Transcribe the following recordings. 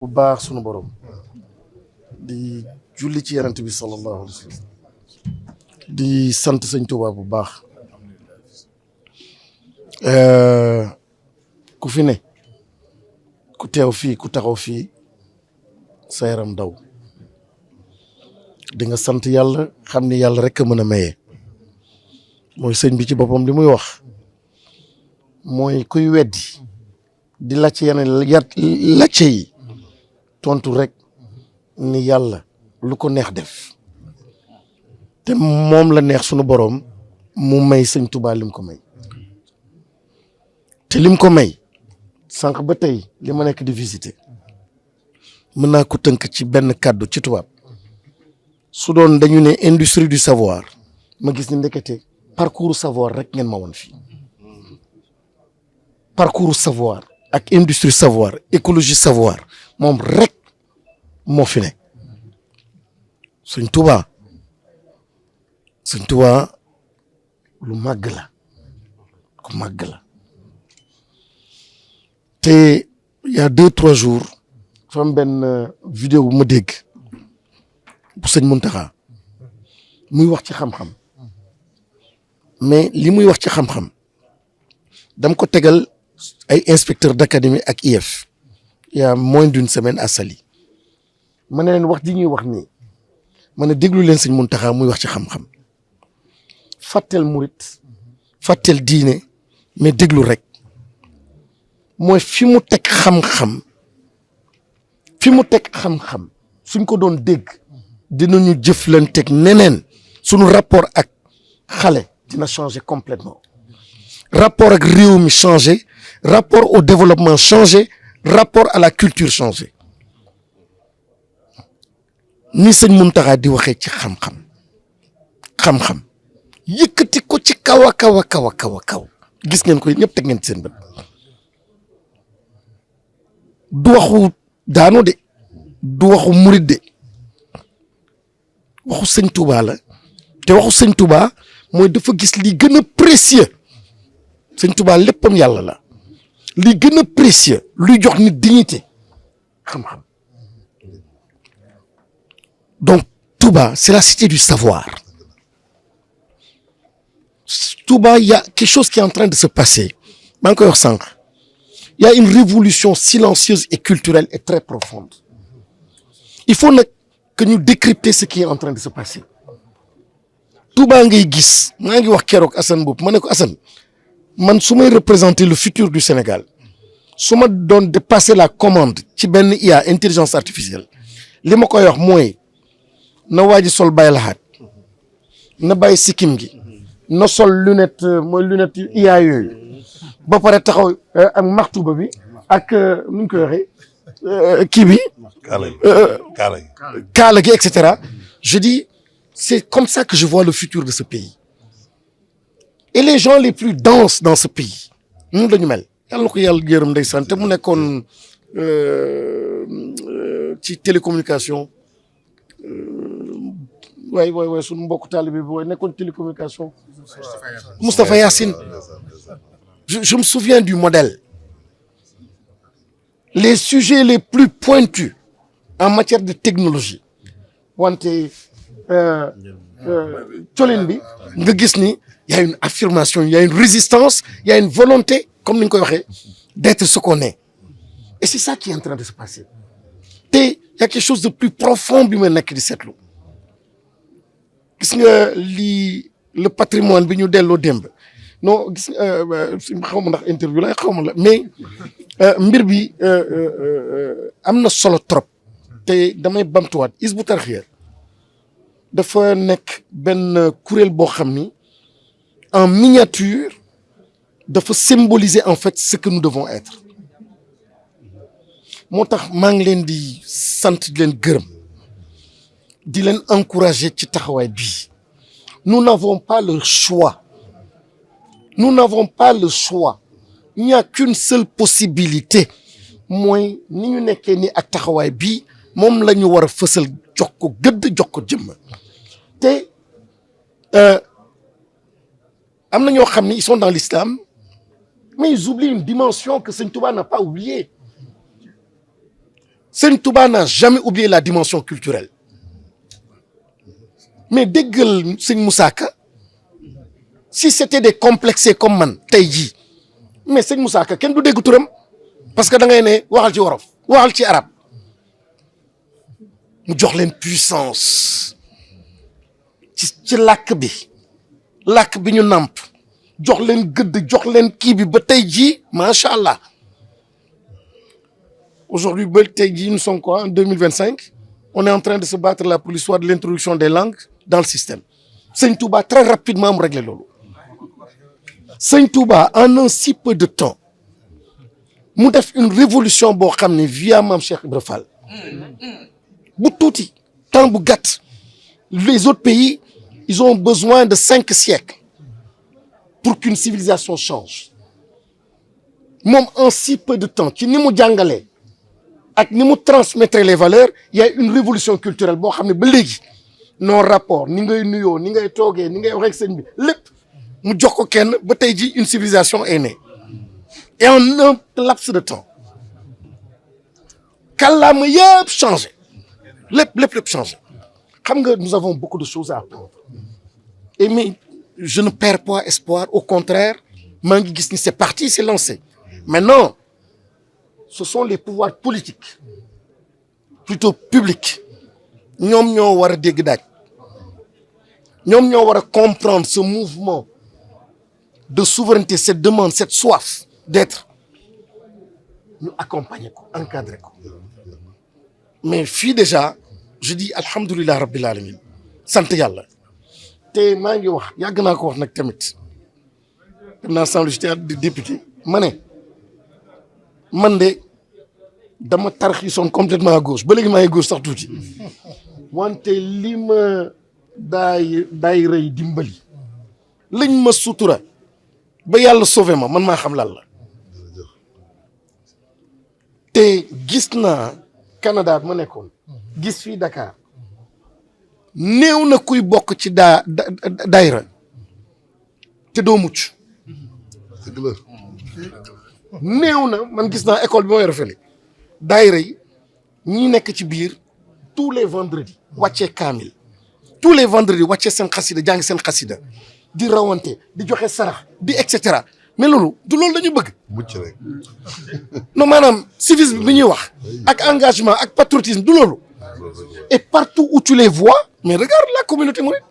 bu baax sunu borom di julli ci yonent bi sallallahu alayhi wa sallam di sant sëñ Tuubaa bu baax ku fi ne ku teew fii ku taxaw fii sa yaram daw di nga sant yàlla xam ni yàlla rek a mën a maye mooy sëñ bi ci boppam li muy wax mooy kuy weddi di lacc yeneen lacce yi tontu rek ni yàlla lu ko neex def te moom la neex sunu boroom mu may sëñ Tuubaa lim ko may te lim ko may sànq ba tey li ma nekk di visiter mën naa ko tënk ci benn kàddu ci tubaab su doon dañu ne industrie du savoir ma gis ni ndekete parcours savoir rek ngeen ma woon fii parcours savoir ak industrie savoir écologie savoir moom rek moo fi ne sëñ Tuubaa lu màgg la ku màgg la te il y a 2-3 jours fa am benn vidéo bu ma dégg bu sëñ Muntaxa muy wax ci xam-xam mais li muy wax ci xam-xam dam ko tegal ay inspecteur d'académie ak IEF il y a moins d'une semaine à Saly ma ne leen wax ji ñuy wax nii ma ne déglu leen sëñ Muntaxa muy wax ci xam-xam fàtteel murit fàtteel diine mais déglu rek mooy fi mu teg xam-xam suñ ko doon dégg dinañu jëflanteeg neneen suñu rapport ak xale dina changer complètement rapport ak réew mi changer rapport au développement changer rapport à la culture changer ni sëñ Muntaxa di waxee ci xam-xam yëkkati ko ci kaw a kaw gis ngeen ko ñëpp teg ngeen ci seen bët du waxu daanu de du waxu murit de waxu sëñ Touba la te waxu sëñ Touba mooy dafa gis li gën a précieux sëñ Touba léppam yàlla la li gën a précieux luy jox nit dignité xam-xam donc Touba c'est la cité du savoir Touba il y a quelque chose qui est en train de se passer maa ngi koy wax sànq il y a une révolution silencieuse et culturelle et très profonde il faut nag que ñu décrypter ce qui est en train de se passer Touba ngay gis maa ngi wax keroog Assane Mboup ma ne ko Assane man su may représenter le futur du Sénégal su ma doon de passer la commande ci benn IA intelligence artificielle li ma koy wax mooy na waa ji sol bàyyi laxaat na bàyyi sikkim gi na sol lunette mooy lunette IA yooyu ba pare taxaw ak maxtuba bi ak nu ñu koy waxee kii bi kaala gi et cetera je dis c'est comme ça que je vois le futur de ce pays et les gens les plus denses dans ce pays ñun dañu mel yàlla na ko yàlla yërëm ndeysaan te mu nekkoon ci télécommunication waay suñu mbokk taalibe bi waay nekkoon télécommunication Moustapha Yacine je me souviens du modèle les sujets les plus pointus en matière de technologie wante colin bi nga gis ni y a une affirmation y a une résistance y a une volonté comme ni ñu koy waxee d'être ce qu'on est et c'est ça qui est en train de se passer te y a quelque chose de plus profond bi ma nekk di seetlu gis nga lii le patrimoine bi ñu delloo démb non gis xaw ma ndax interview la xaw ma la mais mbir bi am na solo trop te damay bamtuwaat Hizbut Tarqiyyah dafa nekk benn kuréel boo xam ni en miniature dafa symboliser en fait ce que nous devons être moo tax maa ngi leen di sant di leen gërëm di leen encourager ci taxawaay bii nous n'avons pas le choix il n'y a qu'une seule possibilité mooy ni ñu nekkee ni ak taxawaay bii moom la ñu war a fësal jox ko gëdd jox ko jëmm te am na ñoo xam ni ils sont dans l'islam mais ils oublient une dimension que Sëñ Touba n'a pas oubliée Sëñ Touba n'a jamais oublié la dimension culturelle mais déggal Sëñ Moussa Ka si c'était des complexés comme man tey jii mais Sëñ Moussa Ka kenn du dégg turam parce que da ngay ne waxal ci wolof waxal ci arab mu jox leen puissance ci làkk bi ñu nàmp jox leen gëdd jox leen kii bi ba tey jii macha allah aujourd'hui ba tey jii nous sommes quoi en 2025 on est en train de se battre là pour l'histoire de l'introduction des langues dans le système Sëñ Touba très rapidement mu réglé loolu Sëñ Touba en un si peu de temps mu def une révolution boo xam ne via Mame Cheikh Ibra Fall bu tuuti temps bu gàtt les autres pays ils ont besoin de 5 siècles pour qu'une civilisation change moom en si peu de temps ci ni mu jàngalee ak ni mu transmettre les valeurs il y a une révolution culturelle boo xam ne ba léegi nos rapports ni ngay nuyoo ni ngay toogee ni ngay waxee ak sëñ bi lépp mu jox ko kenn ba tey ji une civilisation est née et en un laps de temps kàllaama yëpp changé lépp changé xam nga nous avons beaucoup de choses à apprendre et mais je ne perds pas espoir au contraire maa ngi gis ni c'est parti c'est lancé maintenant ce sont les pouvoirs politiques plutôt publics ñoom ñoo war a dégg daaj ñoom ñoo war a comprendre ce mouvement de souveraineté cette demande cette soif d'être ñu accompagner ko encadrer ko mais fii déjà je dis alhamdulilah rabbil alamin sant yàlla te maa ngi wax yàgg naa ko wax nag tamit dem naa assemblée de député ma ne man de dama tarxiisoon complètement à gauche ba léegi maa ngi gauche sax tuuti wante li ma daay rëy dimbali lañ ma sutura ba yàlla sauvé ma man maa xam lan la te gis naa Canada bi ma nekkoon gis fii Dakar néew na kuy bokk ci daayra te doo mucc néew na man gis naa école bi ma yore fële daayra yi ñi nekk ci biir tous les vendredis wàccee kaamil tous les vendredis wàccee seen xasida jàng seen xasida di rawante di joxe sarax di et cetera mais loolu du loolu la ñu bëgg. mucc rek. non maanaam civisme bi ñuy wax ak engagement ak patriotisme du loolu et partout où tu les vois mais regarde la communauté mouride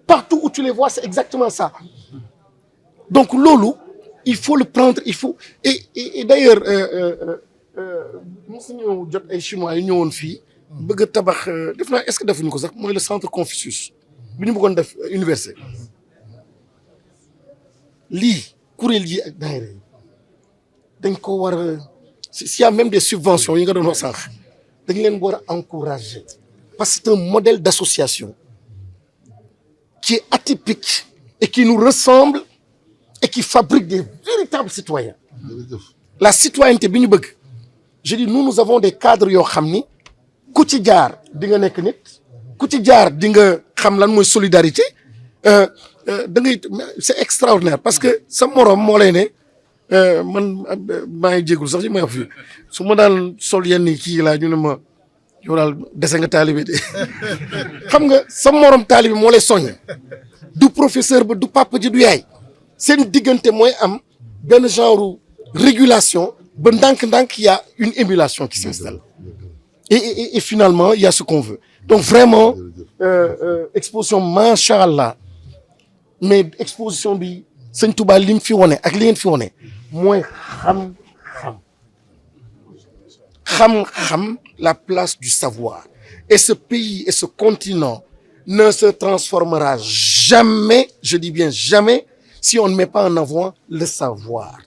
partout où tu les vois c'est exactement ça donc loolu il faut le prendre il faut et d'ailleurs mosu ñu jot ay chinois yu ñëwoon fii bëgg a tabax def naa est-ce que defuñu ko sax mooy le centre Confucius bi ñu bëggoon def université lii kuréel yi ak daayira yi dañ ko war a s'il y a même des subventions yi nga doon wax sànq dañ leen war a encourager parce que c'est un modèle d'association qui est atypique et qui nous ressemble et qui fabrique des véritables citoyens la citoyenneté bi ñu bëgg je dis nous avons des cadres yoo xam ni ku ci jaar di nga nekk nit ku ci jaar di nga xam lan mooy solidarité da ngay c'est extraordinaire parce que sa morom moo lay ne man maa ngi jégalu sax ci may wax fii su ma daan sol yenn kii laa ñu ne ma yow daal dese nga taalibe de xam nga sa morom taalibe moo lay soññ du professeur ba du papa ji du yaay seen diggante mooy am benn genre régulation ba ndànk-ndànk y a une émulation qui s'installe et finalement il y a ce qu'on veut donc vraiment exposition macha allah mais exposition bi sëñ Touba li mu fi wone ak li ngeen fi wone mooy xam la place du savoir et ce pays et ce continent ne se transformera jamais je dis bien jamais si on ne met pas en avant le savoir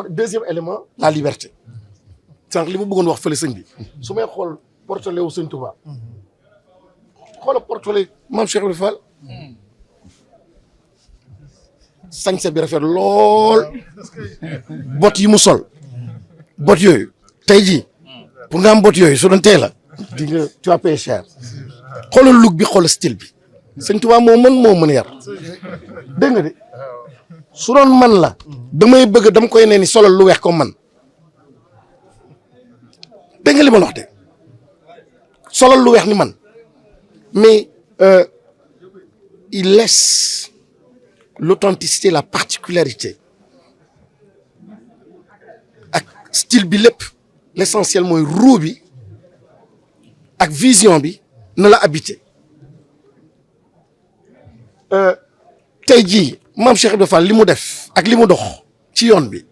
deuxième élément la liberté sànq li ma bëggoon wax fële sëñ bi su may xool portele wu sëñ Touba xoola portele Mame Cheikh Ibrahima Fall sañse bi rafet lool bot yi mu sol bot yooyu tey jii pour nga am bot yooyu su doon tey la di nga tu vas payer cher xoolal look bi xoolal style bi sëñ Touba moo mën yar dégg nga de su doon man la damay bëgg dama koy nee ni solal lu weex comme man dégg nga li ma la wax de solal lu weex ni man mais il laisse l'authenticité, la particularité ak style bi lépp l'essentiel mooy ruu bi ak vision bi na la habité tey jii maam Cheikh Ibrahima Fall li mu def ak li mu dox ci yoon bi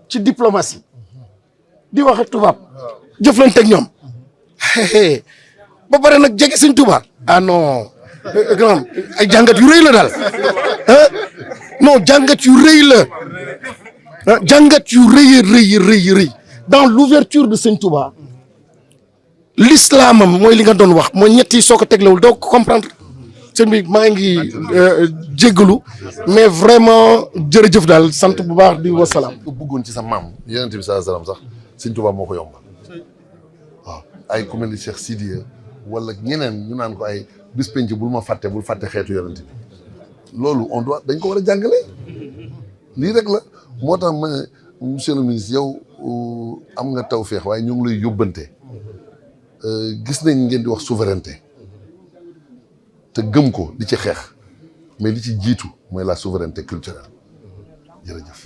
ci diplomatie di wax ak tubaab jëflante ak ñoom ba pare nag jege Sëñ Tuubaa ah non grand ay jàngat yu rëy la daal non jàngat yu rëy la jàngat yu rëy dans l'ouverture de Sëñ Tuubaa l'islamam mooy li nga doon wax mooy ñett yi soo ko teglewul doo ko comprendre sëñ bi maa ngi jéggalu mais vraiment jërëjëf daal sant bu baax di wasalaam. ko bëggoon ci sa maam Yonent bi sallallahu alayhi wasallam sax Sëñ Tuubaa moo ko yombal waaw ay ku mel ni Cheikh Sidiya wala ñeneen ñu naan ko ay bis penc bul fàtte xeetu Yonent bi loolu on doit dañ ko war a jàngale lii rek la moo tax ma monsieur le ministre yow am nga tawféex waaye ñu ngi lay yóbbante gis nañ ngeen di wax souveraineté te gëm ko di ci xeex mais li ci jiitu mooy la souveraineté culturelle jërëjëf.